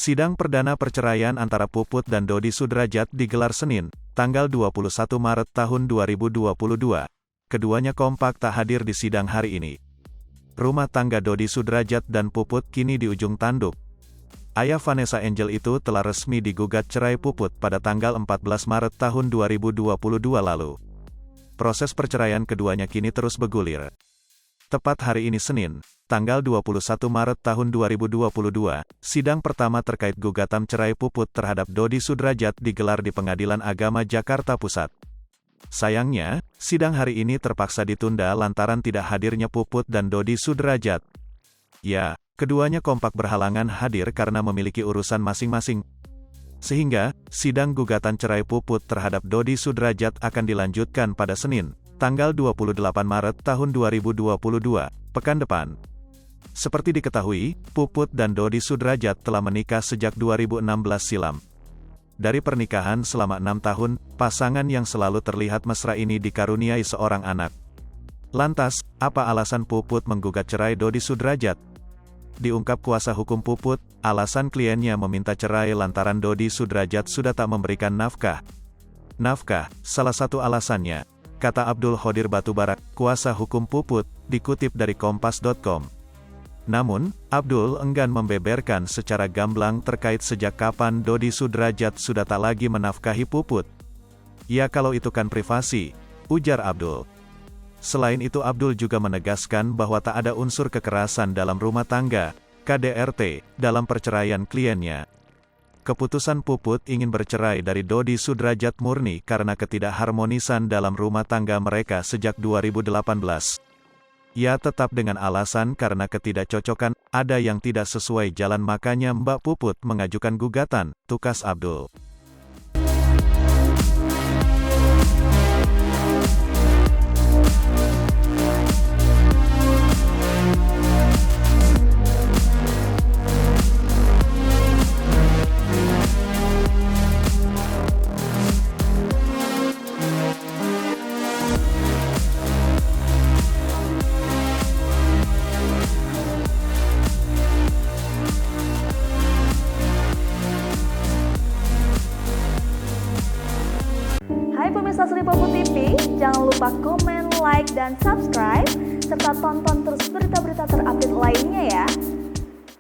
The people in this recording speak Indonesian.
Sidang perdana perceraian antara Puput dan Dodi Sudrajat digelar Senin, tanggal 21 Maret tahun 2022. Keduanya kompak tak hadir di sidang hari ini. Rumah tangga Dodi Sudrajat dan Puput kini di ujung tanduk. Ayah Vanessa Angel itu telah resmi digugat cerai Puput pada tanggal 14 Maret tahun 2022 lalu. Proses perceraian keduanya kini terus bergulir. Tepat hari ini Senin, tanggal 21 Maret tahun 2022, sidang pertama terkait gugatan cerai Puput terhadap Dodi Sudrajat digelar di Pengadilan Agama Jakarta Pusat. Sayangnya, sidang hari ini terpaksa ditunda lantaran tidak hadirnya Puput dan Dodi Sudrajat. Ya, keduanya kompak berhalangan hadir karena memiliki urusan masing-masing. Sehingga, sidang gugatan cerai Puput terhadap Dodi Sudrajat akan dilanjutkan pada Senin, tanggal 28 Maret tahun 2022, pekan depan. Seperti diketahui, Puput dan Dodi Sudrajat telah menikah sejak 2016 silam. Dari pernikahan selama 6 tahun, pasangan yang selalu terlihat mesra ini dikaruniai seorang anak. Lantas, apa alasan Puput menggugat cerai Dodi Sudrajat? Diungkap kuasa hukum Puput, alasan kliennya meminta cerai lantaran Dodi Sudrajat sudah tak memberikan nafkah. Nafkah, salah satu alasannya, kata Abdul Khodir Batubara, kuasa hukum Puput, dikutip dari Kompas.com. Namun, Abdul enggan membeberkan secara gamblang terkait sejak kapan Dodi Sudrajat sudah tak lagi menafkahi Puput. Ya kalau itu kan privasi, ujar Abdul. Selain itu Abdul juga menegaskan bahwa tak ada unsur kekerasan dalam rumah tangga, KDRT, dalam perceraian kliennya. Keputusan Puput ingin bercerai dari Dodi Sudrajat murni karena ketidakharmonisan dalam rumah tangga mereka sejak 2018. Ia tetap dengan alasan karena ketidakcocokan, ada yang tidak sesuai jalan makanya Mbak Puput mengajukan gugatan, tukas Abdul. Hai pemirsa Sri Puput TV, jangan lupa komen, like, dan subscribe, serta tonton terus berita-berita terupdate lainnya